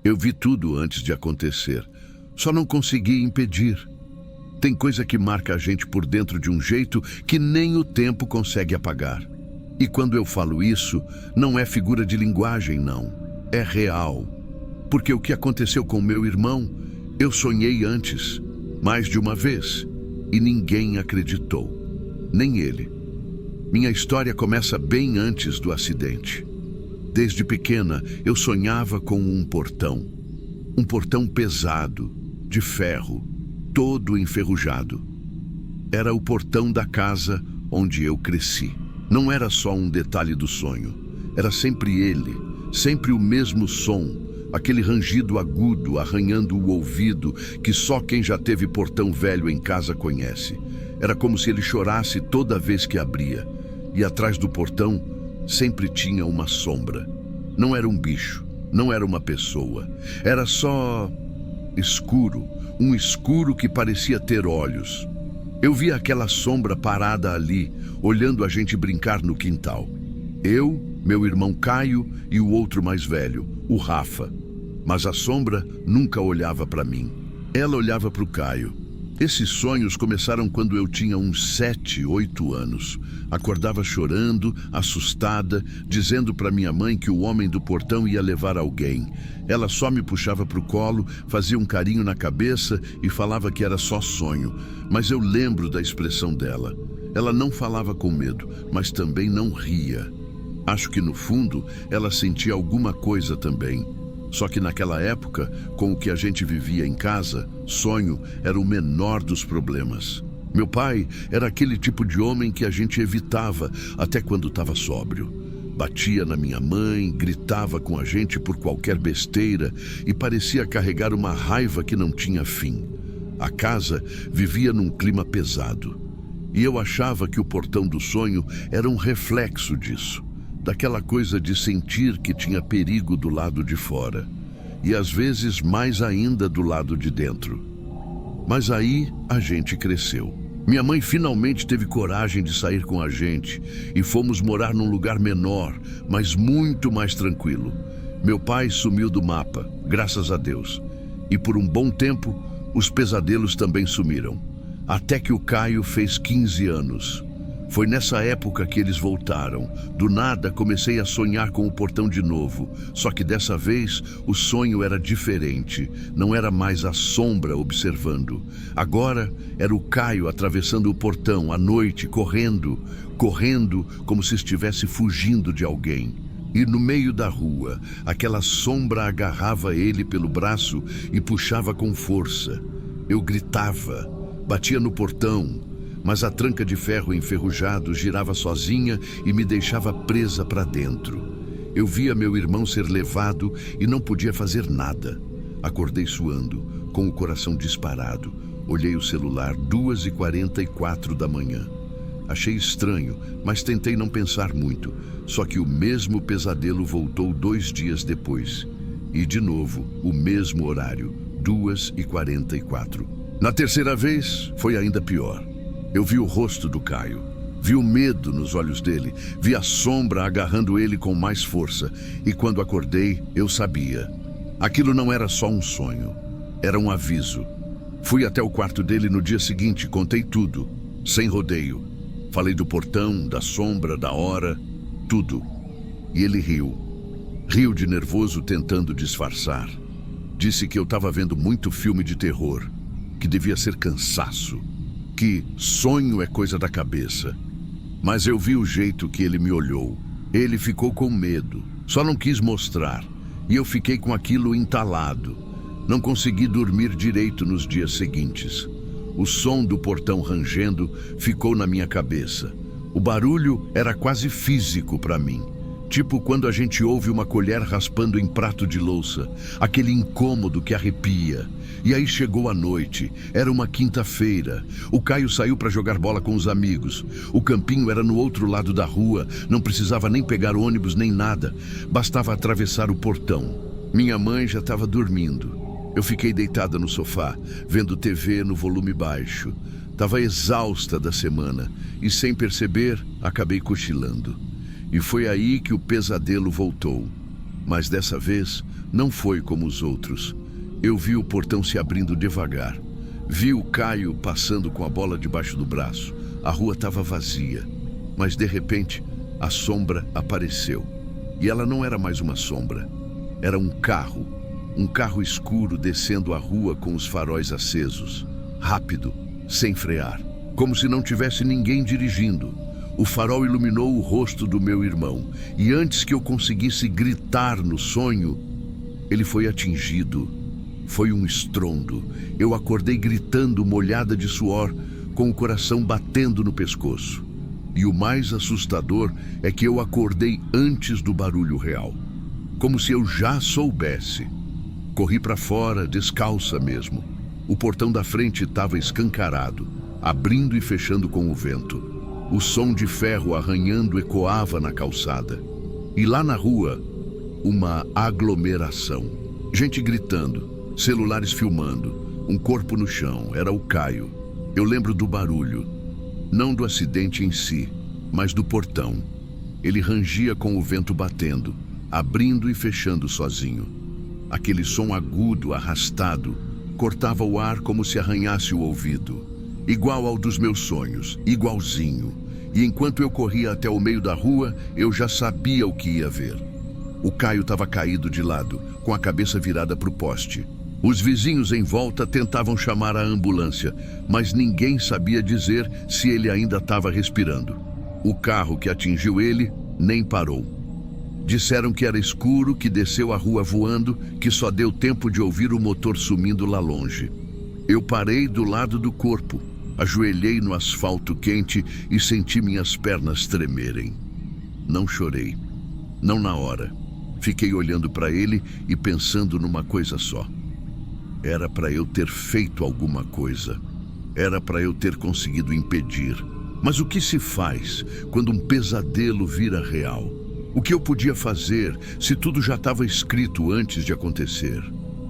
Eu vi tudo antes de acontecer. Só não consegui impedir. Tem coisa que marca a gente por dentro de um jeito que nem o tempo consegue apagar. E quando eu falo isso, não é figura de linguagem, não. É real. Porque o que aconteceu com meu irmão, eu sonhei antes, mais de uma vez, e ninguém acreditou. Nem ele. Minha história começa bem antes do acidente. Desde pequena, eu sonhava com um portão. Um portão pesado, de ferro, todo enferrujado. Era o portão da casa onde eu cresci. Não era só um detalhe do sonho. Era sempre ele, sempre o mesmo som, aquele rangido agudo arranhando o ouvido que só quem já teve portão velho em casa conhece. Era como se ele chorasse toda vez que abria. E atrás do portão sempre tinha uma sombra. Não era um bicho, não era uma pessoa. Era só escuro, um escuro que parecia ter olhos. Eu via aquela sombra parada ali, olhando a gente brincar no quintal. Eu, meu irmão Caio e o outro mais velho, o Rafa. Mas a sombra nunca olhava para mim. Ela olhava para o Caio. Esses sonhos começaram quando eu tinha uns 7, 8 anos. Acordava chorando, assustada, dizendo para minha mãe que o homem do portão ia levar alguém. Ela só me puxava para o colo, fazia um carinho na cabeça e falava que era só sonho. Mas eu lembro da expressão dela. Ela não falava com medo, mas também não ria. Acho que no fundo ela sentia alguma coisa também. Só que naquela época, com o que a gente vivia em casa, sonho era o menor dos problemas. Meu pai era aquele tipo de homem que a gente evitava até quando estava sóbrio. Batia na minha mãe, gritava com a gente por qualquer besteira e parecia carregar uma raiva que não tinha fim. A casa vivia num clima pesado. E eu achava que o portão do sonho era um reflexo disso. Daquela coisa de sentir que tinha perigo do lado de fora. E às vezes mais ainda do lado de dentro. Mas aí a gente cresceu. Minha mãe finalmente teve coragem de sair com a gente e fomos morar num lugar menor, mas muito mais tranquilo. Meu pai sumiu do mapa, graças a Deus. E por um bom tempo, os pesadelos também sumiram. Até que o Caio fez 15 anos. Foi nessa época que eles voltaram. Do nada, comecei a sonhar com o portão de novo. Só que dessa vez, o sonho era diferente. Não era mais a sombra observando. Agora, era o Caio atravessando o portão à noite, correndo como se estivesse fugindo de alguém. E no meio da rua, aquela sombra agarrava ele pelo braço e puxava com força. Eu gritava, batia no portão, mas a tranca de ferro enferrujado girava sozinha e me deixava presa para dentro. Eu via meu irmão ser levado e não podia fazer nada. Acordei suando, com o coração disparado. Olhei o celular, 2h44 da manhã. Achei estranho, mas tentei não pensar muito. Só que o mesmo pesadelo voltou 2 dias depois. E de novo, o mesmo horário, 2h44. Na terceira vez, foi ainda pior. Eu vi o rosto do Caio, vi o medo nos olhos dele, vi a sombra agarrando ele com mais força. E quando acordei, eu sabia. Aquilo não era só um sonho, era um aviso. Fui até o quarto dele no dia seguinte, contei tudo, sem rodeio. Falei do portão, da sombra, da hora, tudo. E ele riu. Riu de nervoso, tentando disfarçar. Disse que eu estava vendo muito filme de terror, que devia ser cansaço. Que sonho é coisa da cabeça. Mas eu vi o jeito que ele me olhou. Ele ficou com medo, só não quis mostrar. E eu fiquei com aquilo entalado. Não consegui dormir direito nos dias seguintes. O som do portão rangendo ficou na minha cabeça. O barulho era quase físico para mim. Tipo quando a gente ouve uma colher raspando em prato de louça. Aquele incômodo que arrepia. E aí chegou a noite, era uma quinta-feira. O Caio saiu para jogar bola com os amigos. O campinho era no outro lado da rua, não precisava nem pegar ônibus nem nada. Bastava atravessar o portão. Minha mãe já estava dormindo. Eu fiquei deitada no sofá, vendo TV no volume baixo. Estava exausta da semana e, sem perceber, acabei cochilando. E foi aí que o pesadelo voltou. Mas dessa vez não foi como os outros. Eu vi o portão se abrindo devagar. Vi o Caio passando com a bola debaixo do braço. A rua estava vazia, mas de repente a sombra apareceu. E ela não era mais uma sombra. Era um carro escuro descendo a rua com os faróis acesos. Rápido, sem frear, como se não tivesse ninguém dirigindo. O farol iluminou o rosto do meu irmão, e antes que eu conseguisse gritar no sonho, ele foi atingido. Foi um estrondo. Eu acordei gritando, molhada de suor, com o coração batendo no pescoço. E o mais assustador é que eu acordei antes do barulho real, como se eu já soubesse. Corri para fora, descalça mesmo. O portão da frente estava escancarado, abrindo e fechando com o vento. O som de ferro arranhando ecoava na calçada. E lá na rua, uma aglomeração. Gente gritando, celulares filmando, um corpo no chão. Era o Caio. Eu lembro do barulho, não do acidente em si, mas do portão. Ele rangia com o vento batendo, abrindo e fechando sozinho. Aquele som agudo, arrastado, cortava o ar como se arranhasse o ouvido. Igual ao dos meus sonhos, igualzinho. E enquanto eu corria até o meio da rua, eu já sabia o que ia ver. O Caio estava caído de lado, com a cabeça virada para o poste. Os vizinhos em volta tentavam chamar a ambulância, mas ninguém sabia dizer se ele ainda estava respirando. O carro que atingiu ele nem parou. Disseram que era escuro, que desceu a rua voando, que só deu tempo de ouvir o motor sumindo lá longe. Eu parei do lado do corpo, ajoelhei no asfalto quente e senti minhas pernas tremerem. Não chorei, não na hora. Fiquei olhando para ele e pensando numa coisa só. Era para eu ter feito alguma coisa. Era para eu ter conseguido impedir. Mas o que se faz quando um pesadelo vira real? O que eu podia fazer se tudo já estava escrito antes de acontecer?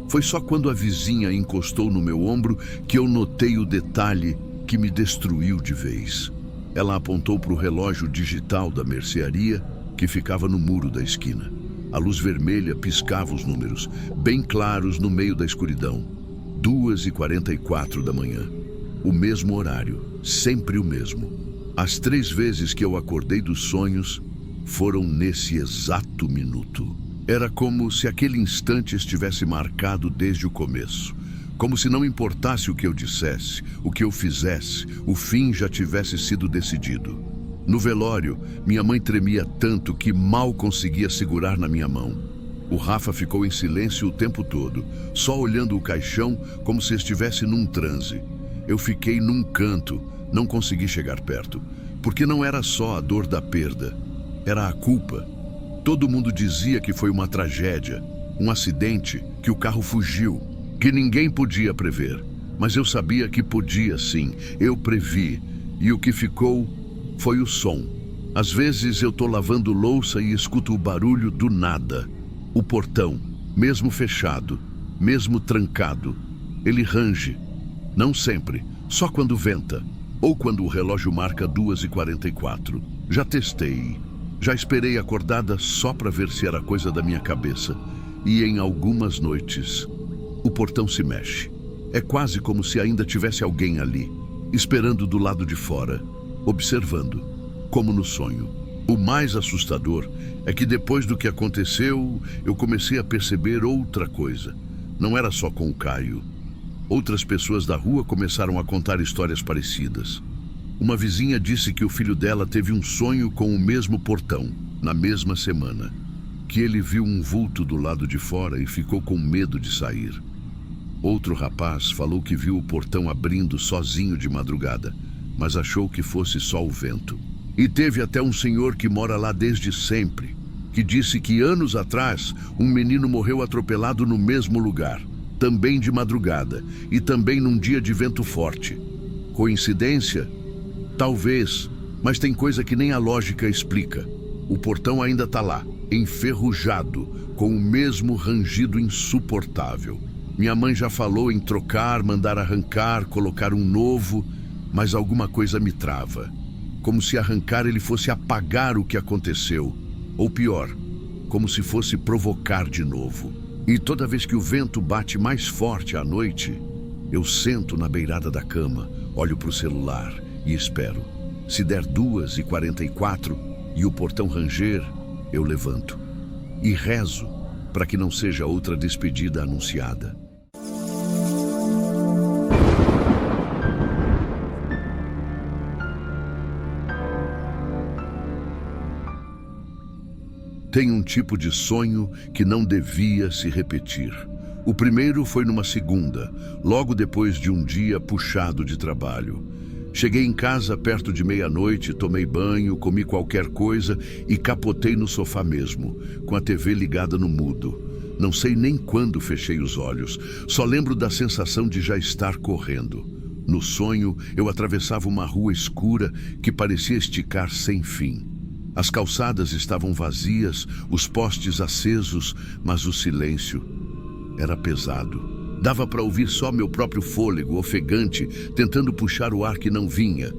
Foi só quando a vizinha encostou no meu ombro que eu notei o detalhe que me destruiu de vez. Ela apontou para o relógio digital da mercearia que ficava no muro da esquina. A luz vermelha piscava os números, bem claros no meio da escuridão. 2h44 da manhã. O mesmo horário, sempre o mesmo. As 3 vezes que eu acordei dos sonhos foram nesse exato minuto. Era como se aquele instante estivesse marcado desde o começo. Como se não importasse o que eu dissesse, o que eu fizesse, o fim já tivesse sido decidido. No velório, minha mãe tremia tanto que mal conseguia segurar na minha mão. O Rafa ficou em silêncio o tempo todo, só olhando o caixão como se estivesse num transe. Eu fiquei num canto, não consegui chegar perto, porque não era só a dor da perda, era a culpa. Todo mundo dizia que foi uma tragédia, um acidente, que o carro fugiu, que ninguém podia prever. Mas eu sabia que podia sim, eu previ, e o que ficou foi o som. Às vezes eu tô lavando louça e escuto o barulho do nada. O portão, mesmo fechado, mesmo trancado, ele range. Não sempre, só quando venta, ou quando o relógio marca 2h44. Já testei, já esperei acordada só para ver se era coisa da minha cabeça. E em algumas noites, o portão se mexe. É quase como se ainda tivesse alguém ali, esperando do lado de fora, observando, como no sonho. O mais assustador é que depois do que aconteceu, eu comecei a perceber outra coisa. Não era só com o Caio. Outras pessoas da rua começaram a contar histórias parecidas. Uma vizinha disse que o filho dela teve um sonho com o mesmo portão, na mesma semana. Que ele viu um vulto do lado de fora e ficou com medo de sair. Outro rapaz falou que viu o portão abrindo sozinho de madrugada, mas achou que fosse só o vento. E teve até um senhor que mora lá desde sempre, que disse que anos atrás um menino morreu atropelado no mesmo lugar, também de madrugada e também num dia de vento forte. Coincidência? Talvez, mas tem coisa que nem a lógica explica. O portão ainda está lá, enferrujado, com o mesmo rangido insuportável. Minha mãe já falou em trocar, mandar arrancar, colocar um novo, mas alguma coisa me trava. Como se arrancar ele fosse apagar o que aconteceu. Ou pior, como se fosse provocar de novo. E toda vez que o vento bate mais forte à noite, eu sento na beirada da cama, olho para o celular e espero. Se der 2h44 e o portão ranger, eu levanto. E rezo para que não seja outra despedida anunciada. Tem um tipo de sonho que não devia se repetir. O primeiro foi numa segunda, logo depois de um dia puxado de trabalho. Cheguei em casa perto de meia-noite, tomei banho, comi qualquer coisa e capotei no sofá mesmo, com a TV ligada no mudo. Não sei nem quando fechei os olhos, só lembro da sensação de já estar correndo. No sonho, eu atravessava uma rua escura que parecia esticar sem fim. As calçadas estavam vazias, os postes acesos, mas o silêncio era pesado. Dava para ouvir só meu próprio fôlego, ofegante, tentando puxar o ar que não vinha.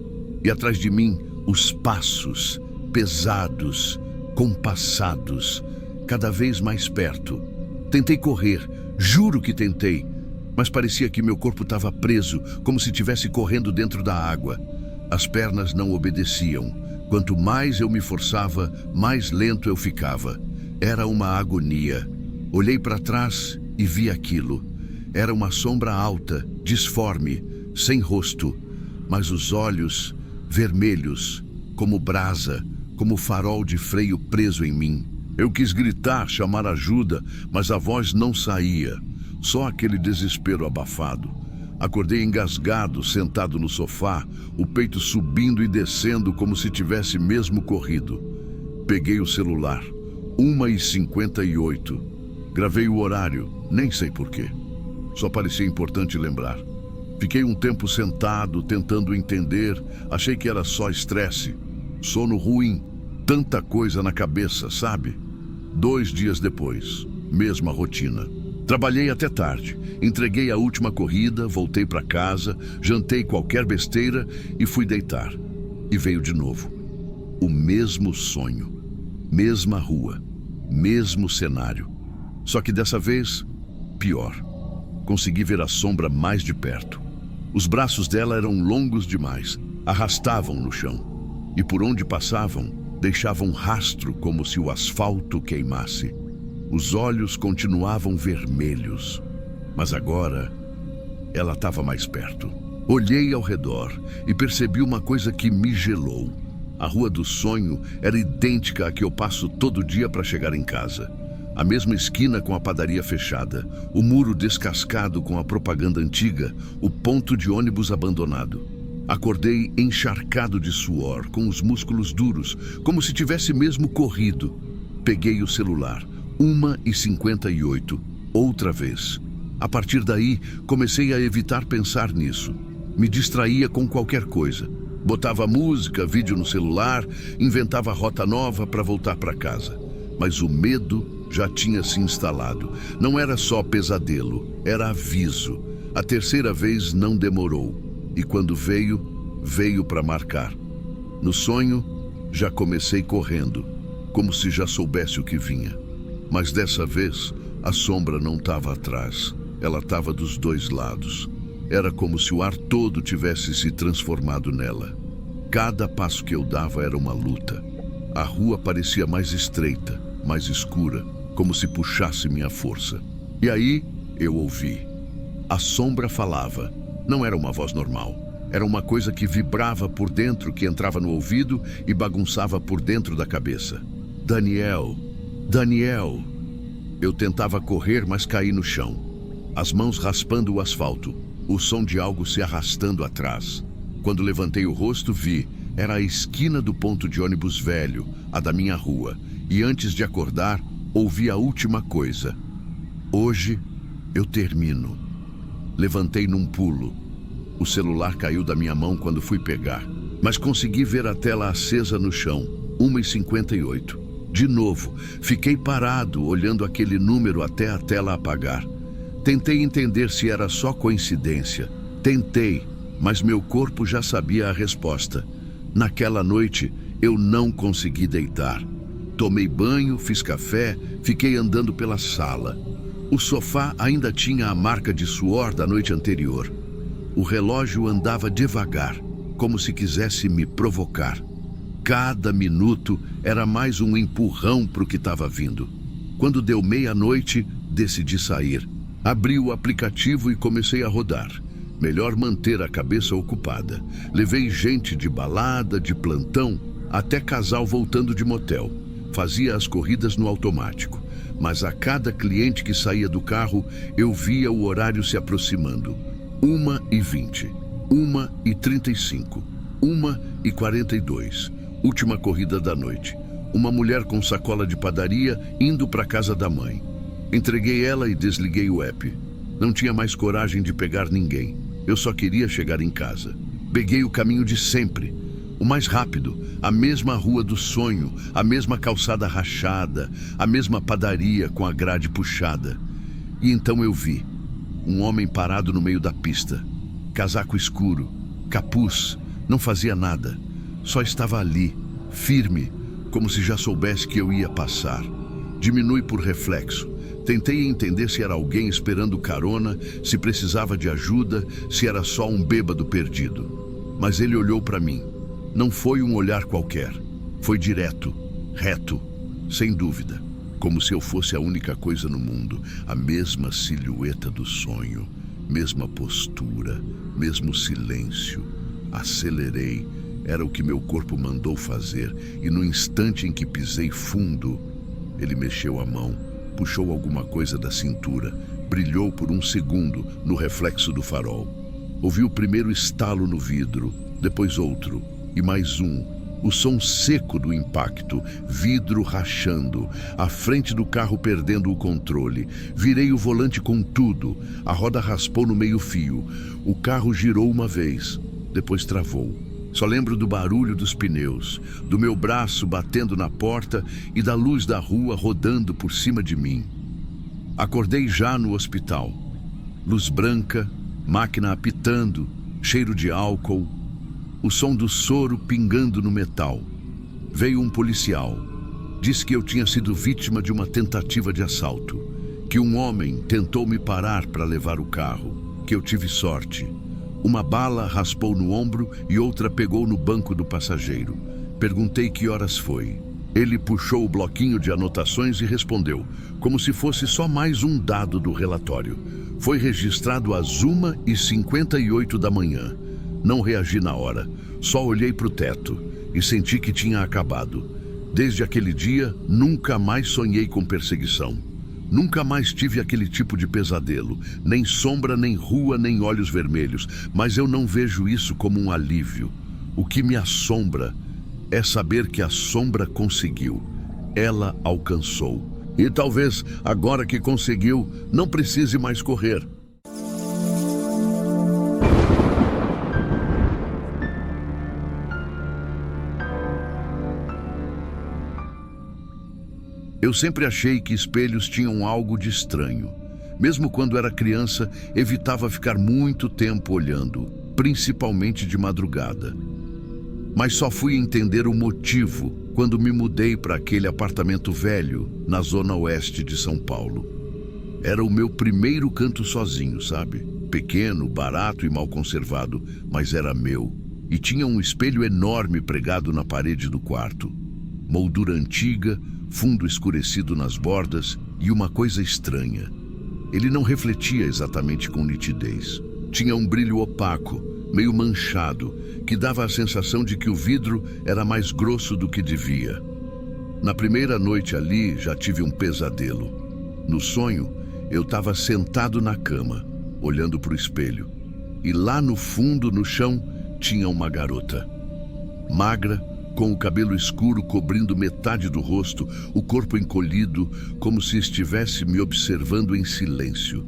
E atrás de mim, os passos, pesados, compassados, cada vez mais perto. Tentei correr, juro que tentei, mas parecia que meu corpo estava preso, como se estivesse correndo dentro da água. As pernas não obedeciam. Quanto mais eu me forçava, mais lento eu ficava. Era uma agonia. Olhei para trás e vi aquilo. Era uma sombra alta, disforme, sem rosto, mas os olhos vermelhos, como brasa, como farol de freio preso em mim. Eu quis gritar, chamar ajuda, mas a voz não saía. Só aquele desespero abafado. Acordei engasgado, sentado no sofá, o peito subindo e descendo como se tivesse mesmo corrido. Peguei o celular, 1h58. Gravei o horário, nem sei porquê. Só parecia importante lembrar. Fiquei um tempo sentado, tentando entender. Achei que era só estresse. Sono ruim, tanta coisa na cabeça, sabe? 2 dias depois, mesma rotina. Trabalhei até tarde, entreguei a última corrida, voltei para casa, jantei qualquer besteira e fui deitar. E veio de novo. O mesmo sonho, mesma rua, mesmo cenário. Só que dessa vez, pior. Consegui ver a sombra mais de perto. Os braços dela eram longos demais, arrastavam no chão. E por onde passavam, deixavam rastro como se o asfalto queimasse. Os olhos continuavam vermelhos, mas agora ela estava mais perto. Olhei ao redor e percebi uma coisa que me gelou. A rua do sonho era idêntica à que eu passo todo dia para chegar em casa. A mesma esquina com a padaria fechada, o muro descascado com a propaganda antiga, o ponto de ônibus abandonado. Acordei encharcado de suor, com os músculos duros, como se tivesse mesmo corrido. Peguei o celular. 1h58, outra vez. A partir daí, comecei a evitar pensar nisso. Me distraía com qualquer coisa. Botava música, vídeo no celular, inventava rota nova para voltar para casa. Mas o medo já tinha se instalado. Não era só pesadelo, era aviso. A terceira vez não demorou. E quando veio, veio para marcar. No sonho, já comecei correndo, como se já soubesse o que vinha. Mas dessa vez, a sombra não estava atrás. Ela estava dos dois lados. Era como se o ar todo tivesse se transformado nela. Cada passo que eu dava era uma luta. A rua parecia mais estreita, mais escura, como se puxasse minha força. E aí, eu ouvi. A sombra falava. Não era uma voz normal. Era uma coisa que vibrava por dentro, que entrava no ouvido e bagunçava por dentro da cabeça. Daniel... Daniel! Eu tentava correr, mas caí no chão. As mãos raspando o asfalto, o som de algo se arrastando atrás. Quando levantei o rosto, vi. Era a esquina do ponto de ônibus velho, a da minha rua. E antes de acordar, ouvi a última coisa. Hoje, eu termino. Levantei num pulo. O celular caiu da minha mão quando fui pegar. Mas consegui ver a tela acesa no chão, 1h58. De novo, fiquei parado, olhando aquele número até a tela apagar. Tentei entender se era só coincidência. Tentei, mas meu corpo já sabia a resposta. Naquela noite, eu não consegui deitar. Tomei banho, fiz café, fiquei andando pela sala. O sofá ainda tinha a marca de suor da noite anterior. O relógio andava devagar, como se quisesse me provocar. Cada minuto era mais um empurrão para o que estava vindo. Quando deu meia-noite, decidi sair. Abri o aplicativo e comecei a rodar. Melhor manter a cabeça ocupada. Levei gente de balada, de plantão, até casal voltando de motel. Fazia as corridas no automático. Mas a cada cliente que saía do carro, eu via o horário se aproximando. 1h20, 1h35, 1h42. Última corrida da noite. Uma mulher com sacola de padaria indo para a casa da mãe. Entreguei ela e desliguei o app. Não tinha mais coragem de pegar ninguém. Eu só queria chegar em casa. Peguei o caminho de sempre. O mais rápido, a mesma rua do sonho, a mesma calçada rachada, a mesma padaria com a grade puxada. E então eu vi um homem parado no meio da pista. Casaco escuro, capuz, não fazia nada. Só estava ali, firme, como se já soubesse que eu ia passar. Diminui por reflexo. Tentei entender se era alguém esperando carona, se precisava de ajuda, se era só um bêbado perdido. Mas ele olhou para mim. Não foi um olhar qualquer. Foi direto, reto, sem dúvida. Como se eu fosse a única coisa no mundo. A mesma silhueta do sonho, mesma postura, mesmo silêncio. Acelerei. Era o que meu corpo mandou fazer, e no instante em que pisei fundo, ele mexeu a mão, puxou alguma coisa da cintura, brilhou por um segundo no reflexo do farol. Ouvi o primeiro estalo no vidro, depois outro, e mais um. O som seco do impacto, vidro rachando, a frente do carro perdendo o controle. Virei o volante com tudo, a roda raspou no meio-fio. O carro girou uma vez, depois travou. Só lembro do barulho dos pneus, do meu braço batendo na porta e da luz da rua rodando por cima de mim. Acordei já no hospital. Luz branca, máquina apitando, cheiro de álcool, o som do soro pingando no metal. Veio um policial. Disse que eu tinha sido vítima de uma tentativa de assalto, que um homem tentou me parar para levar o carro, que eu tive sorte. Uma bala raspou no ombro e outra pegou no banco do passageiro. Perguntei que horas foi. Ele puxou o bloquinho de anotações e respondeu, como se fosse só mais um dado do relatório. Foi registrado às 1h58 da manhã. Não reagi na hora, só olhei para o teto e senti que tinha acabado. Desde aquele dia, nunca mais sonhei com perseguição. Nunca mais tive aquele tipo de pesadelo, nem sombra, nem rua, nem olhos vermelhos, mas eu não vejo isso como um alívio. O que me assombra é saber que a sombra conseguiu, ela alcançou. E talvez, agora que conseguiu, não precise mais correr. Eu sempre achei que espelhos tinham algo de estranho. Mesmo quando era criança, evitava ficar muito tempo olhando, principalmente de madrugada. Mas só fui entender o motivo quando me mudei para aquele apartamento velho, na zona oeste de São Paulo. Era o meu primeiro canto sozinho, sabe? Pequeno, barato e mal conservado, mas era meu. E tinha um espelho enorme pregado na parede do quarto. Moldura antiga, fundo escurecido nas bordas e uma coisa estranha. Ele não refletia exatamente com nitidez. Tinha um brilho opaco, meio manchado, que dava a sensação de que o vidro era mais grosso do que devia. Na primeira noite ali, já tive um pesadelo. No sonho, eu estava sentado na cama, olhando para o espelho. E lá no fundo, no chão, tinha uma garota. Magra, com o cabelo escuro cobrindo metade do rosto, o corpo encolhido, como se estivesse me observando em silêncio.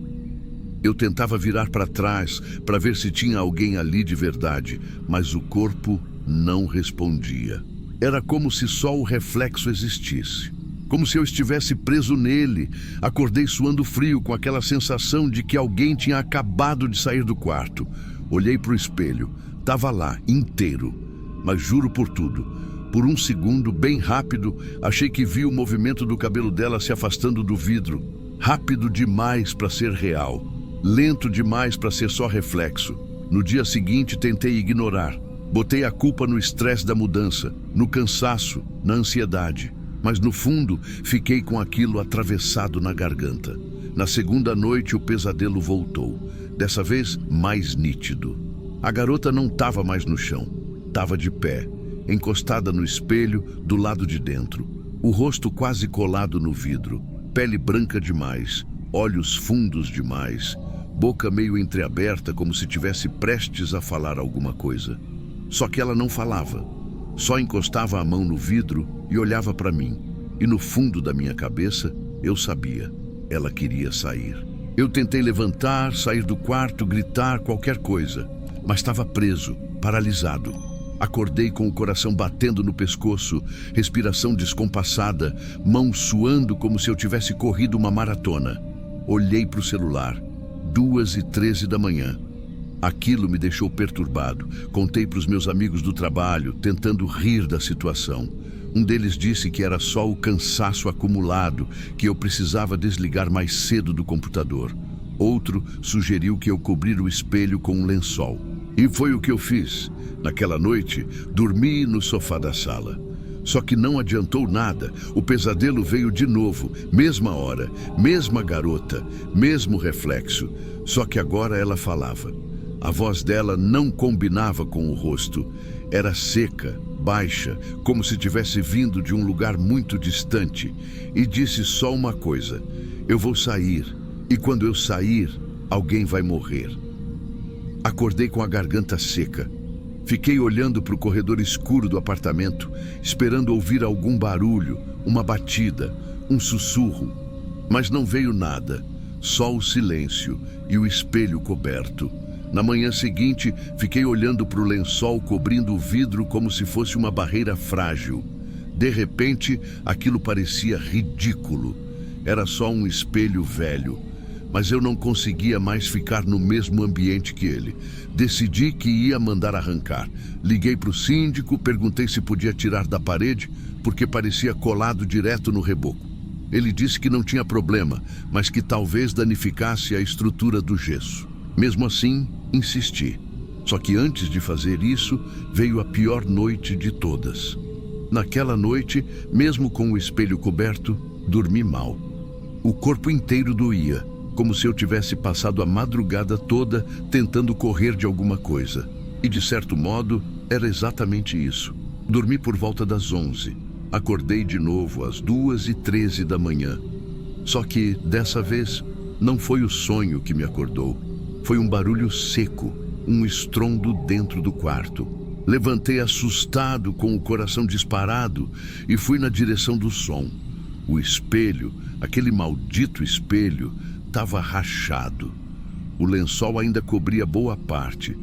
Eu tentava virar para trás para ver se tinha alguém ali de verdade, mas o corpo não respondia. Era como se só o reflexo existisse. Como se eu estivesse preso nele. Acordei suando frio com aquela sensação de que alguém tinha acabado de sair do quarto. Olhei para o espelho. Estava lá, inteiro. Mas juro por tudo, por um segundo, bem rápido, achei que vi o movimento do cabelo dela se afastando do vidro. Rápido demais para ser real, lento demais para ser só reflexo. No dia seguinte tentei ignorar. Botei a culpa no estresse da mudança, no cansaço, na ansiedade. Mas no fundo, fiquei com aquilo atravessado na garganta. Na segunda noite, o pesadelo voltou. Dessa vez, mais nítido. A garota não estava mais no chão. Estava de pé, encostada no espelho, do lado de dentro. O rosto quase colado no vidro. Pele branca demais, olhos fundos demais. Boca meio entreaberta, como se tivesse prestes a falar alguma coisa. Só que ela não falava. Só encostava a mão no vidro e olhava para mim. E no fundo da minha cabeça, eu sabia. Ela queria sair. Eu tentei levantar, sair do quarto, gritar qualquer coisa. Mas estava preso, paralisado. Acordei com o coração batendo no pescoço, respiração descompassada, mãos suando como se eu tivesse corrido uma maratona. Olhei para o celular. 2h13 da manhã. Aquilo me deixou perturbado. Contei para os meus amigos do trabalho, tentando rir da situação. Um deles disse que era só o cansaço acumulado, que eu precisava desligar mais cedo do computador. Outro sugeriu que eu cobrir o espelho com um lençol. E foi o que eu fiz. Naquela noite, dormi no sofá da sala. Só que não adiantou nada. O pesadelo veio de novo, mesma hora, mesma garota, mesmo reflexo. Só que agora ela falava. A voz dela não combinava com o rosto. Era seca, baixa, como se tivesse vindo de um lugar muito distante. E disse só uma coisa: eu vou sair, e quando eu sair, alguém vai morrer. Acordei com a garganta seca. Fiquei olhando para o corredor escuro do apartamento, esperando ouvir algum barulho, uma batida, um sussurro. Mas não veio nada, só o silêncio e o espelho coberto. Na manhã seguinte, fiquei olhando para o lençol cobrindo o vidro como se fosse uma barreira frágil. De repente, aquilo parecia ridículo. Era só um espelho velho. Mas eu não conseguia mais ficar no mesmo ambiente que ele. Decidi que ia mandar arrancar. Liguei para o síndico, perguntei se podia tirar da parede, porque parecia colado direto no reboco. Ele disse que não tinha problema, mas que talvez danificasse a estrutura do gesso. Mesmo assim, insisti. Só que antes de fazer isso, veio a pior noite de todas. Naquela noite, mesmo com o espelho coberto, dormi mal. O corpo inteiro doía, como se eu tivesse passado a madrugada toda tentando correr de alguma coisa. E de certo modo, era exatamente isso. Dormi por volta das 11. Acordei de novo às 2h13 da manhã. Só que, dessa vez, não foi o sonho que me acordou. Foi um barulho seco, um estrondo dentro do quarto. Levantei assustado, com o coração disparado, e fui na direção do som. O espelho, aquele maldito espelho, estava rachado. O lençol ainda cobria boa parte,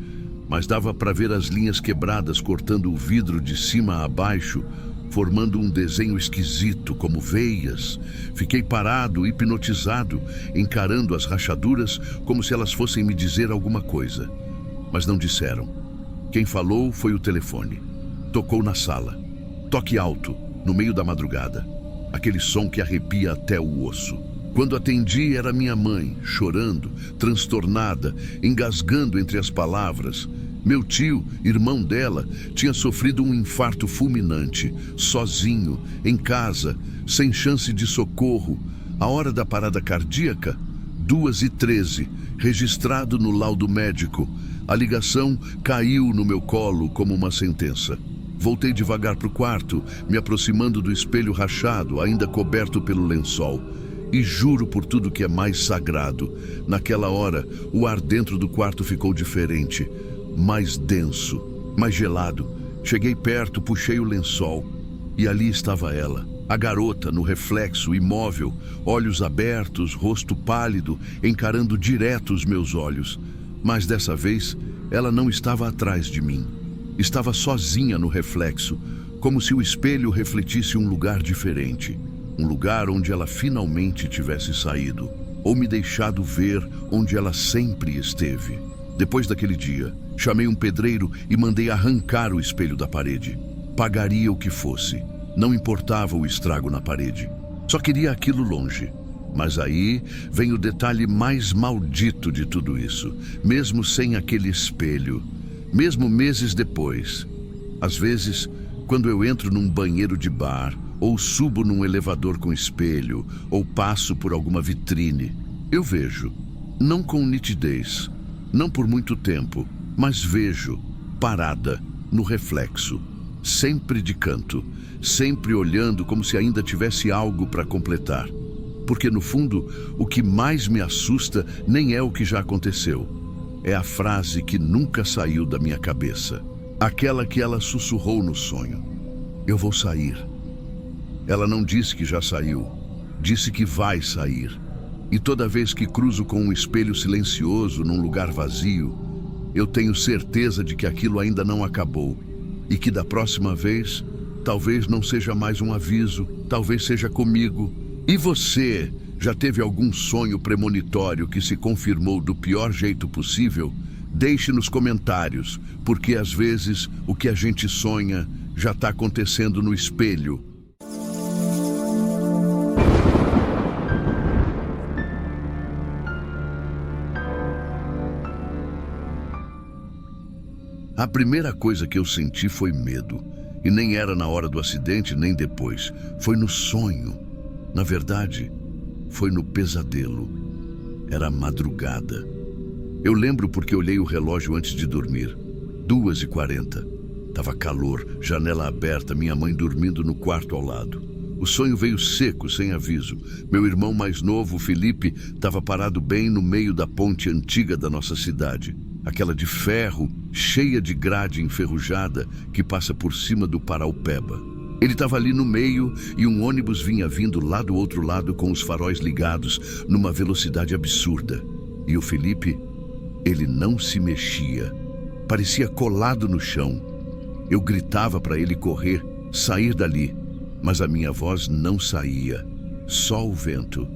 mas dava para ver as linhas quebradas cortando o vidro de cima a baixo, formando um desenho esquisito, como veias. Fiquei parado, hipnotizado, encarando as rachaduras como se elas fossem me dizer alguma coisa. Mas não disseram. Quem falou foi o telefone. Tocou na sala. Toque alto, no meio da madrugada. Aquele som que arrepia até o osso. Quando atendi, era minha mãe, chorando, transtornada, engasgando entre as palavras. Meu tio, irmão dela, tinha sofrido um infarto fulminante, sozinho, em casa, sem chance de socorro. A hora da parada cardíaca, 2h13, registrado no laudo médico. A ligação caiu no meu colo como uma sentença. Voltei devagar para o quarto, me aproximando do espelho rachado, ainda coberto pelo lençol. E juro por tudo que é mais sagrado, naquela hora, o ar dentro do quarto ficou diferente. Mais denso, mais gelado. Cheguei perto, puxei o lençol. E ali estava ela, a garota, no reflexo, imóvel, olhos abertos, rosto pálido, encarando direto os meus olhos. Mas dessa vez, ela não estava atrás de mim. Estava sozinha no reflexo, como se o espelho refletisse um lugar diferente. Um lugar onde ela finalmente tivesse saído, ou me deixado ver onde ela sempre esteve. Depois daquele dia, chamei um pedreiro e mandei arrancar o espelho da parede. Pagaria o que fosse. Não importava o estrago na parede. Só queria aquilo longe. Mas aí vem o detalhe mais maldito de tudo isso. Mesmo sem aquele espelho, mesmo meses depois, às vezes, quando eu entro num banheiro de bar, ou subo num elevador com espelho, ou passo por alguma vitrine, eu vejo, não com nitidez, não por muito tempo, mas vejo, parada, no reflexo, sempre de canto, sempre olhando como se ainda tivesse algo para completar. Porque, no fundo, o que mais me assusta nem é o que já aconteceu. É a frase que nunca saiu da minha cabeça. Aquela que ela sussurrou no sonho. Eu vou sair. Ela não disse que já saiu. Disse que vai sair. E toda vez que cruzo com um espelho silencioso num lugar vazio, eu tenho certeza de que aquilo ainda não acabou. E que da próxima vez, talvez não seja mais um aviso, talvez seja comigo. E você já teve algum sonho premonitório que se confirmou do pior jeito possível? Deixe nos comentários, porque às vezes o que a gente sonha já está acontecendo no espelho. A primeira coisa que eu senti foi medo. E nem era na hora do acidente, nem depois. Foi no sonho. Na verdade, foi no pesadelo. Era madrugada. Eu lembro porque olhei o relógio antes de dormir. 2h40. Tava calor, janela aberta, minha mãe dormindo no quarto ao lado. O sonho veio seco, sem aviso. Meu irmão mais novo, Felipe, estava parado bem no meio da ponte antiga da nossa cidade. Aquela de ferro, cheia de grade enferrujada, que passa por cima do Paraupeba. Ele estava ali no meio e um ônibus vinha vindo lá do outro lado com os faróis ligados numa velocidade absurda. E o Felipe, ele não se mexia. Parecia colado no chão. Eu gritava para ele correr, sair dali, mas a minha voz não saía. Só o vento.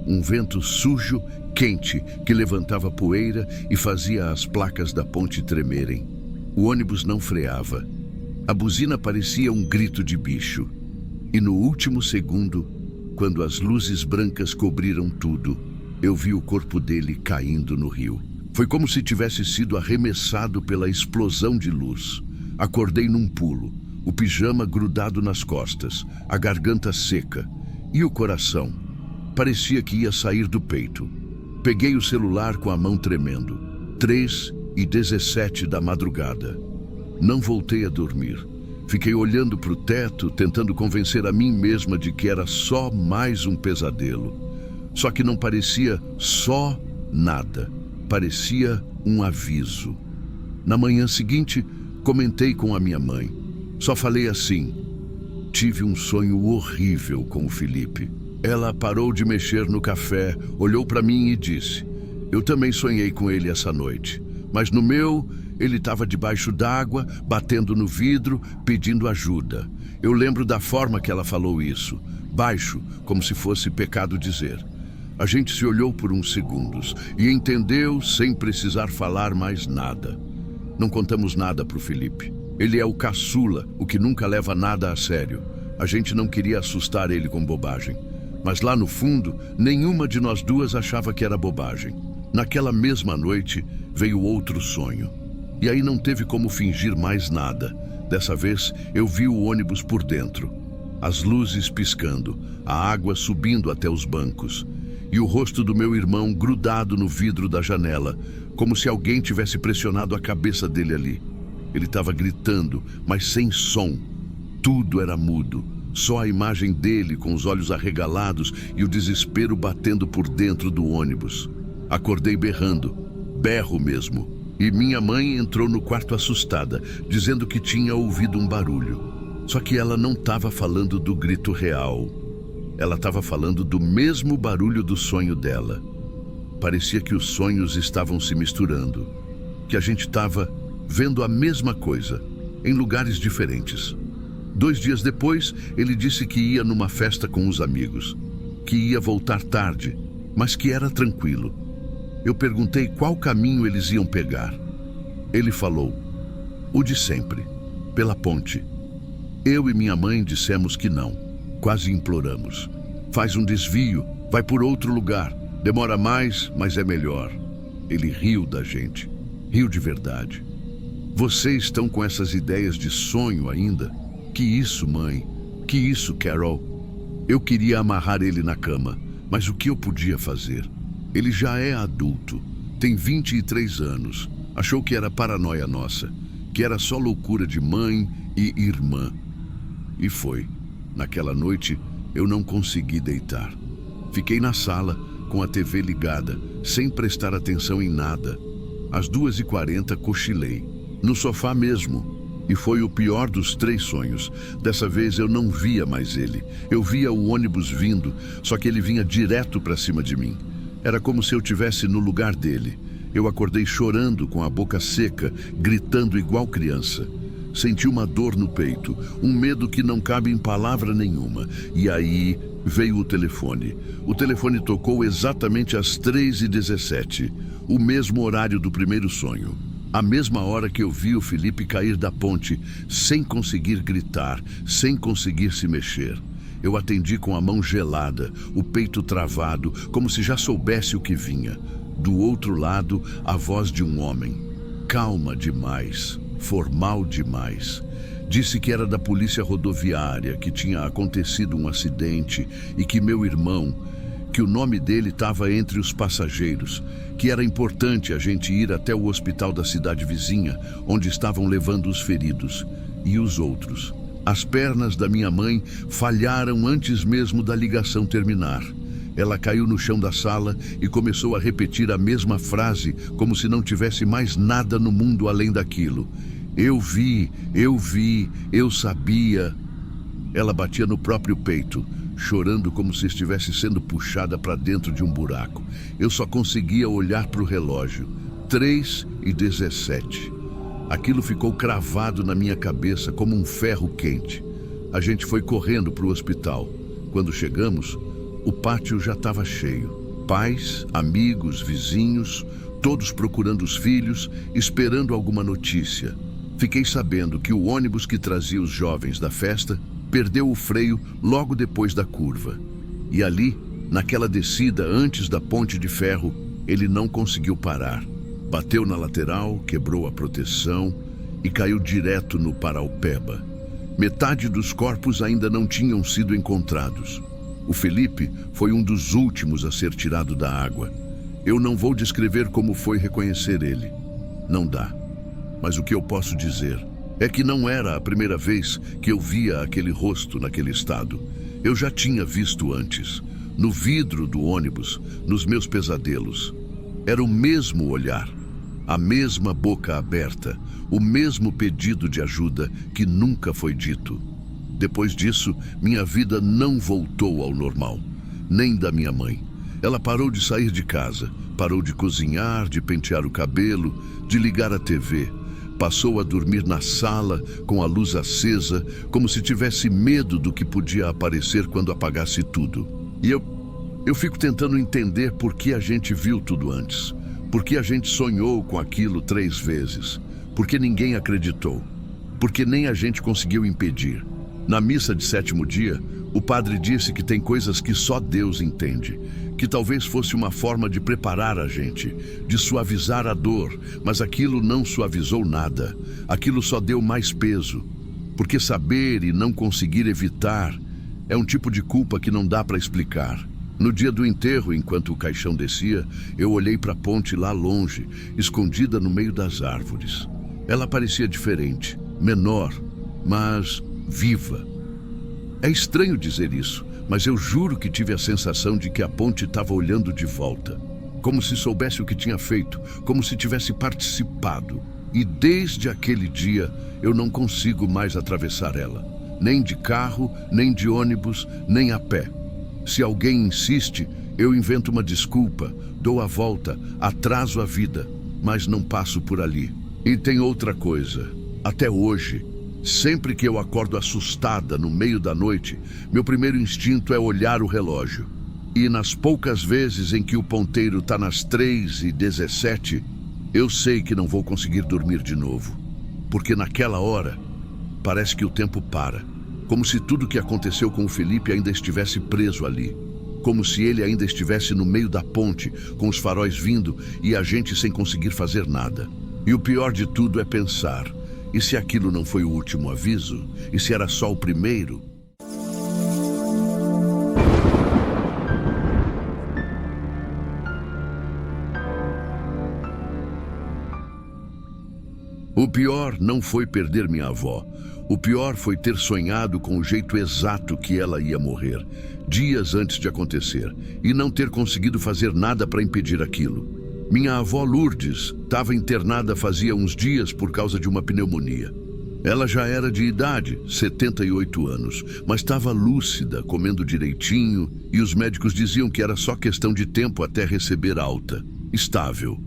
Um vento sujo, quente, que levantava poeira e fazia as placas da ponte tremerem. O ônibus não freava. A buzina parecia um grito de bicho. E no último segundo, quando as luzes brancas cobriram tudo, eu vi o corpo dele caindo no rio. Foi como se tivesse sido arremessado pela explosão de luz. Acordei num pulo, o pijama grudado nas costas, a garganta seca e o coração. Parecia que ia sair do peito. Peguei o celular com a mão tremendo. 3h17 da madrugada. Não voltei a dormir. Fiquei olhando para o teto, tentando convencer a mim mesma de que era só mais um pesadelo. Só que não parecia só nada. Parecia um aviso. Na manhã seguinte, comentei com a minha mãe. Só falei assim: tive um sonho horrível com o Felipe. Ela parou de mexer no café, olhou para mim e disse: eu também sonhei com ele essa noite. Mas no meu, ele estava debaixo d'água, batendo no vidro, pedindo ajuda. Eu lembro da forma que ela falou isso, baixo, como se fosse pecado dizer. A gente se olhou por uns segundos e entendeu sem precisar falar mais nada. Não contamos nada para o Felipe. Ele é o caçula, o que nunca leva nada a sério. A gente não queria assustar ele com bobagem. Mas lá no fundo, nenhuma de nós duas achava que era bobagem. Naquela mesma noite, veio outro sonho. E aí não teve como fingir mais nada. Dessa vez, eu vi o ônibus por dentro. As luzes piscando, a água subindo até os bancos. E o rosto do meu irmão grudado no vidro da janela, como se alguém tivesse pressionado a cabeça dele ali. Ele estava gritando, mas sem som. Tudo era mudo. Só a imagem dele com os olhos arregalados e o desespero batendo por dentro do ônibus. Acordei berrando, berro mesmo. E minha mãe entrou no quarto assustada, dizendo que tinha ouvido um barulho. Só que ela não estava falando do grito real. Ela estava falando do mesmo barulho do sonho dela. Parecia que os sonhos estavam se misturando. Que a gente estava vendo a mesma coisa, em lugares diferentes. 2 dias depois, ele disse que ia numa festa com os amigos. Que ia voltar tarde, mas que era tranquilo. Eu perguntei qual caminho eles iam pegar. Ele falou: o de sempre, pela ponte. Eu e minha mãe dissemos que não. Quase imploramos. Faz um desvio, Vai por outro lugar. Demora mais, mas é melhor. Ele riu da gente. Riu de verdade. Vocês estão com essas ideias de sonho ainda? Que isso, mãe? Que isso, Carol? Eu queria amarrar ele na cama, mas o que eu podia fazer? Ele já é adulto, tem 23 anos. Achou que era paranoia nossa, que era só loucura de mãe e irmã. E foi. Naquela noite, eu não consegui deitar. Fiquei na sala, com a TV ligada, sem prestar atenção em nada. Às 2h40, cochilei. No sofá mesmo. E foi o pior dos 3 sonhos. Dessa vez eu não via mais ele. Eu via o ônibus vindo, só que ele vinha direto para cima de mim. Era como se eu estivesse no lugar dele. Eu acordei chorando, com a boca seca, gritando igual criança. Senti uma dor no peito, um medo que não cabe em palavra nenhuma. E aí veio o telefone. O telefone tocou exatamente às 3h17, o mesmo horário do primeiro sonho. A mesma hora que eu vi o Felipe cair da ponte, sem conseguir gritar, sem conseguir se mexer. Eu atendi com a mão gelada, o peito travado, como se já soubesse o que vinha. Do outro lado, a voz de um homem. Calma demais, formal demais. Disse que era da polícia rodoviária, que tinha acontecido um acidente e que meu irmão, que o nome dele estava entre os passageiros, que era importante a gente ir até o hospital da cidade vizinha, onde estavam levando os feridos. E os outros. As pernas da minha mãe falharam antes mesmo da ligação terminar. Ela caiu no chão da sala e começou a repetir a mesma frase, como se não tivesse mais nada no mundo além daquilo. Eu vi, eu sabia. Ela batia no próprio peito, chorando como se estivesse sendo puxada para dentro de um buraco. Eu só conseguia olhar para o relógio. 3h17. Aquilo ficou cravado na minha cabeça como um ferro quente. A gente foi correndo para o hospital. Quando chegamos, o pátio já estava cheio. Pais, amigos, vizinhos, todos procurando os filhos, esperando alguma notícia. Fiquei sabendo que o ônibus que trazia os jovens da festa perdeu o freio logo depois da curva. E ali, naquela descida antes da ponte de ferro, ele não conseguiu parar. Bateu na lateral, quebrou a proteção e caiu direto no Paraupeba. Metade dos corpos ainda não tinham sido encontrados. O Felipe foi um dos últimos a ser tirado da água. Eu não vou descrever como foi reconhecer ele. Não dá. Mas o que eu posso dizer é que não era a primeira vez que eu via aquele rosto naquele estado. Eu já tinha visto antes, no vidro do ônibus, nos meus pesadelos. Era o mesmo olhar, a mesma boca aberta, o mesmo pedido de ajuda que nunca foi dito. Depois disso, minha vida não voltou ao normal, nem da minha mãe. Ela parou de sair de casa, parou de cozinhar, de pentear o cabelo, de ligar a TV. Passou a dormir na sala, com a luz acesa, como se tivesse medo do que podia aparecer quando apagasse tudo. E eu fico tentando entender por que a gente viu tudo antes. Por que a gente sonhou com aquilo 3 vezes. Por que ninguém acreditou. Por que nem a gente conseguiu impedir. Na missa de 7º dia, o padre disse que tem coisas que só Deus entende. Que talvez fosse uma forma de preparar a gente, de suavizar a dor, mas aquilo não suavizou nada. Aquilo só deu mais peso. Porque saber e não conseguir evitar é um tipo de culpa que não dá para explicar. No dia do enterro, enquanto o caixão descia, eu olhei para a ponte lá longe, escondida no meio das árvores. Ela parecia diferente, menor, mas viva. É estranho dizer isso, mas eu juro que tive a sensação de que a ponte estava olhando de volta. Como se soubesse o que tinha feito, como se tivesse participado. E desde aquele dia, eu não consigo mais atravessar ela. Nem de carro, nem de ônibus, nem a pé. Se alguém insiste, eu invento uma desculpa, dou a volta, atraso a vida, mas não passo por ali. E tem outra coisa. Até hoje, sempre que eu acordo assustada no meio da noite, meu primeiro instinto é olhar o relógio. E nas poucas vezes em que o ponteiro está nas 3h17, eu sei que não vou conseguir dormir de novo. Porque naquela hora, parece que o tempo para. Como se tudo que aconteceu com o Felipe ainda estivesse preso ali. como se ele ainda estivesse no meio da ponte, com os faróis vindo e a gente sem conseguir fazer nada. E o pior de tudo é pensar, e se aquilo não foi o último aviso? E se era só o primeiro? O pior não foi perder minha avó. O pior foi ter sonhado com o jeito exato que ela ia morrer, dias antes de acontecer, e não ter conseguido fazer nada para impedir aquilo. Minha avó Lourdes estava internada fazia uns dias por causa de uma pneumonia. Ela já era de idade, 78 anos, mas estava lúcida, comendo direitinho, e os médicos diziam que era só questão de tempo até receber alta. Estável.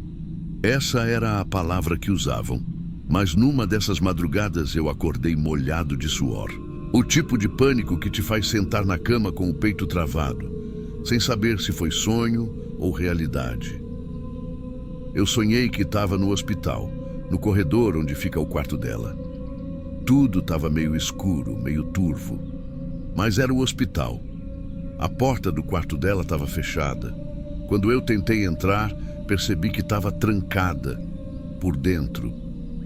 Essa era a palavra que usavam. Mas numa dessas madrugadas eu acordei molhado de suor. O tipo de pânico que te faz sentar na cama com o peito travado, sem saber se foi sonho ou realidade. Eu sonhei que estava no hospital, no corredor onde fica o quarto dela. Tudo estava meio escuro, meio turvo. Mas era o hospital. A porta do quarto dela estava fechada. Quando eu tentei entrar, percebi que estava trancada por dentro.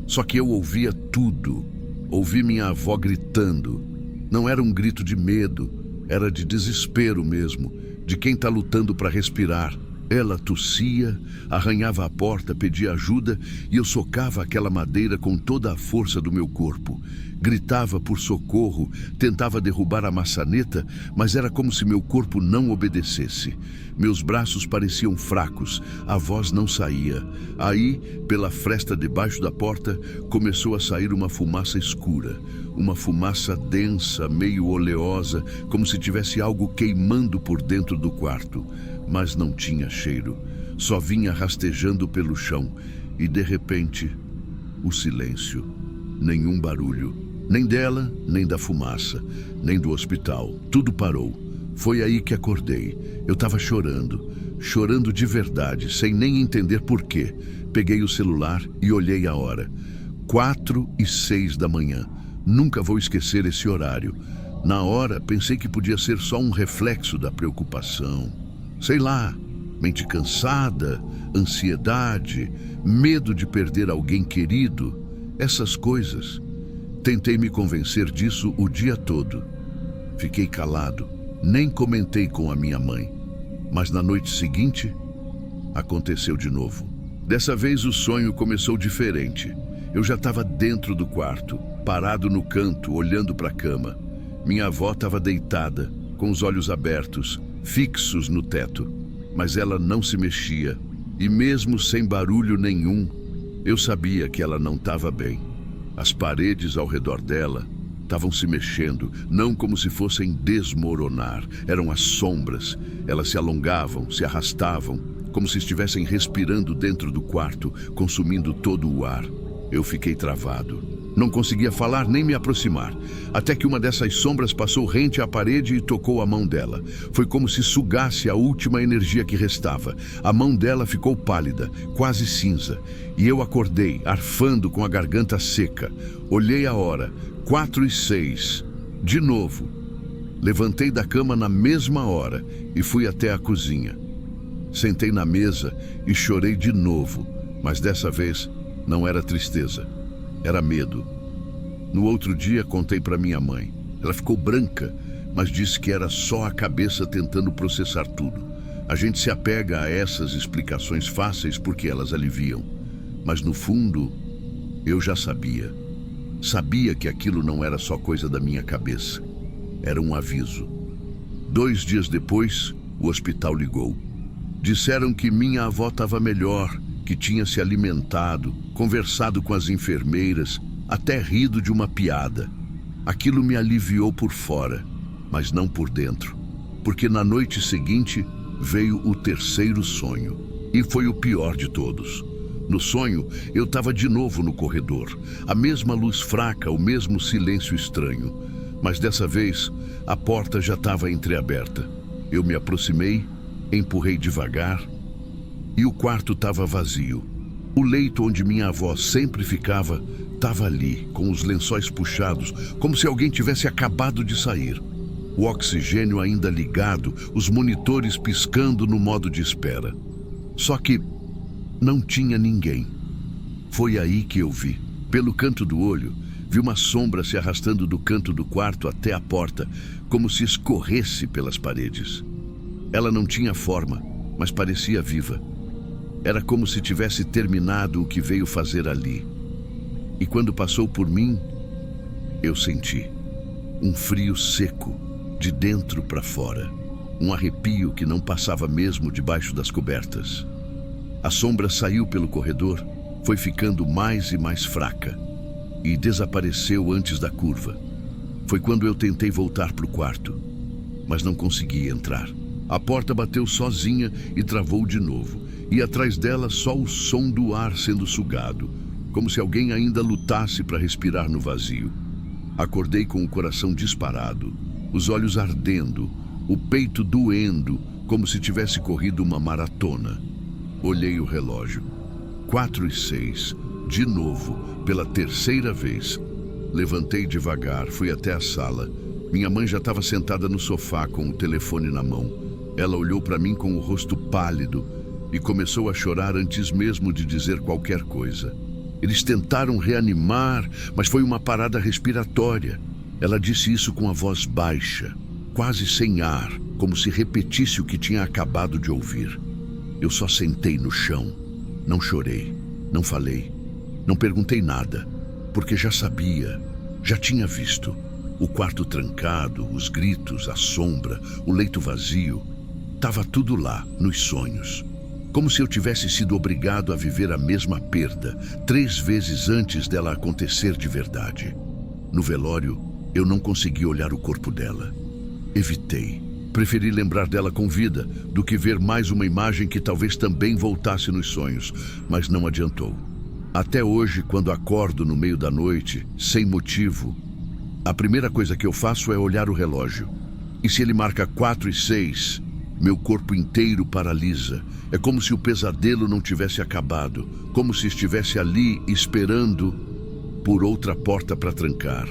Só que eu ouvia tudo. Ouvi minha avó gritando. Não era um grito de medo, era de desespero mesmo, de quem está lutando para respirar. Ela tossia, arranhava a porta, pedia ajuda e eu socava aquela madeira com toda a força do meu corpo. Gritava por socorro, tentava derrubar a maçaneta, mas era como se meu corpo não obedecesse. Meus braços pareciam fracos, a voz não saía. Aí, pela fresta debaixo da porta, começou a sair uma fumaça escura. Uma fumaça densa, meio oleosa, como se tivesse algo queimando por dentro do quarto. Mas não tinha cheiro, só vinha rastejando pelo chão. E de repente, o silêncio. Nenhum barulho, nem dela, nem da fumaça, nem do hospital. Tudo parou. Foi aí que acordei. Eu estava chorando de verdade, sem nem entender por quê. Peguei o celular e olhei a hora. 4:06 da manhã. Nunca vou esquecer esse horário. Na hora, pensei que podia ser só um reflexo da preocupação. Sei lá, mente cansada, ansiedade, medo de perder alguém querido, essas coisas. Tentei me convencer disso o dia todo. Fiquei calado, nem comentei com a minha mãe. Mas na noite seguinte, aconteceu de novo. Dessa vez o sonho começou diferente. Eu já estava dentro do quarto, parado no canto, olhando para a cama. Minha avó estava deitada, com os olhos abertos, fixos no teto, mas ela não se mexia, e mesmo sem barulho nenhum, eu sabia que ela não estava bem. As paredes ao redor dela estavam se mexendo, não como se fossem desmoronar, eram as sombras. Elas se alongavam, se arrastavam, como se estivessem respirando dentro do quarto, consumindo todo o ar. Eu fiquei travado. Não conseguia falar nem me aproximar, até que uma dessas sombras passou rente à parede e tocou a mão dela. Foi como se sugasse a última energia que restava. A mão dela ficou pálida, quase cinza, e eu acordei, arfando com a garganta seca. Olhei a hora, 4:06. De novo. Levantei da cama na mesma hora e fui até a cozinha. Sentei na mesa e chorei de novo, mas dessa vez não era tristeza. Era medo. No outro dia contei para minha mãe. Ela ficou branca, mas disse que era só a cabeça tentando processar tudo. A gente se apega a essas explicações fáceis porque elas aliviam. Mas no fundo, eu já sabia. Sabia que aquilo não era só coisa da minha cabeça. Era um aviso. 2 dias depois, o hospital ligou. Disseram que minha avó estava melhor, que tinha se alimentado, conversado com as enfermeiras, até rido de uma piada. Aquilo me aliviou por fora, mas não por dentro, porque na noite seguinte veio o terceiro sonho, e foi o pior de todos. No sonho, eu estava de novo no corredor, a mesma luz fraca, o mesmo silêncio estranho, mas dessa vez a porta já estava entreaberta. Eu me aproximei, empurrei devagar, e o quarto estava vazio. O leito onde minha avó sempre ficava estava ali, com os lençóis puxados, como se alguém tivesse acabado de sair. O oxigênio ainda ligado, os monitores piscando no modo de espera. Só que não tinha ninguém. Foi aí que eu vi. Pelo canto do olho, vi uma sombra se arrastando do canto do quarto até a porta, como se escorresse pelas paredes. Ela não tinha forma, mas parecia viva. Era como se tivesse terminado o que veio fazer ali. E quando passou por mim, eu senti um frio seco, de dentro para fora. Um arrepio que não passava mesmo debaixo das cobertas. A sombra saiu pelo corredor, foi ficando mais e mais fraca e desapareceu antes da curva. Foi quando eu tentei voltar para o quarto, mas não consegui entrar. A porta bateu sozinha e travou de novo, e atrás dela só o som do ar sendo sugado, como se alguém ainda lutasse para respirar no vazio. Acordei com o coração disparado, os olhos ardendo, o peito doendo, como se tivesse corrido uma maratona. Olhei o relógio. 4:06, de novo, pela terceira vez. Levantei devagar, fui até a sala. Minha mãe já estava sentada no sofá com o telefone na mão. Ela olhou para mim com o rosto pálido e começou a chorar antes mesmo de dizer qualquer coisa. Eles tentaram reanimar, mas foi uma parada respiratória. Ela disse isso com a voz baixa, quase sem ar, como se repetisse o que tinha acabado de ouvir. Eu só sentei no chão. Não chorei, não falei, não perguntei nada, porque já sabia, já tinha visto. O quarto trancado, os gritos, a sombra, o leito vazio. Estava tudo lá, nos sonhos. Como se eu tivesse sido obrigado a viver a mesma perda, 3 vezes antes dela acontecer de verdade. No velório, eu não consegui olhar o corpo dela. Evitei. Preferi lembrar dela com vida do que ver mais uma imagem que talvez também voltasse nos sonhos, mas não adiantou. Até hoje, quando acordo no meio da noite, sem motivo, a primeira coisa que eu faço é olhar o relógio. E se ele marca 4:06, meu corpo inteiro paralisa. É como se o pesadelo não tivesse acabado, como se estivesse ali esperando por outra porta para trancar.